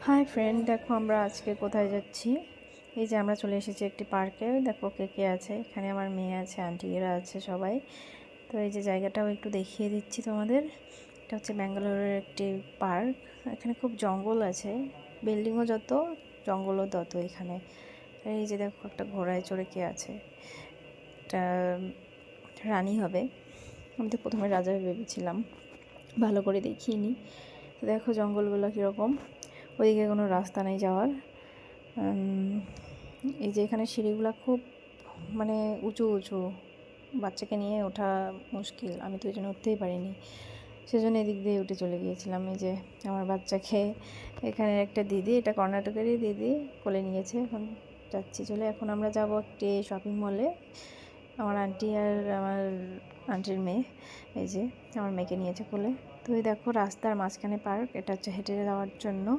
Hi friend, দেখো আমরা আজকে কোথায় যাচ্ছি। এই যে আমরা চলে এসেছি একটি পার্কে। দেখো কে কে আছে এখানে, আমার মেয়ে আছে, আন্টিরা আছে সবাই। তো এই যে জায়গাটাও একটু দেখিয়ে দিচ্ছি তোমাদের। এটা হচ্ছে ব্যাঙ্গালোরের একটি পার্ক। এখানে খুব জঙ্গল আছে, বিল্ডিংও যত জঙ্গলও তত এখানে। এই যে দেখো একটা ঘোড়ায় চড়ে কে আছে, এটা রানী হবে। আমি তো প্রথমে রাজা ভেবেছিলাম, ভালো করে দেখিনি। তো দেখো জঙ্গলগুলো কীরকম, ওইদিকে কোনো রাস্তা নেই যাওয়ার। এই যে এখানে সিঁড়িগুলো খুব মানে উঁচু উঁচু, বাচ্চাকে নিয়ে ওঠা মুশকিল। আমি তো এই জন্য উঠতেই পারিনি, সেজন্য এদিক দিয়ে উঠে চলে গিয়েছিলাম। এই যে আমার বাচ্চাকে এখানে একটা দিদি, এটা কর্ণাটকেরই দিদি, কোলে নিয়েছে। এখন যাচ্ছি চলে। এখন আমরা যাব একটি শপিং মলে, আমার আন্টি আর আমার আন্টির মেয়ে। এই যে আমার মেয়েকে নিয়েছে কোলে। তো এই দেখো রাস্তার মাঝখানে পার্ক, এটা হচ্ছে হেঁটে যাওয়ার জন্য।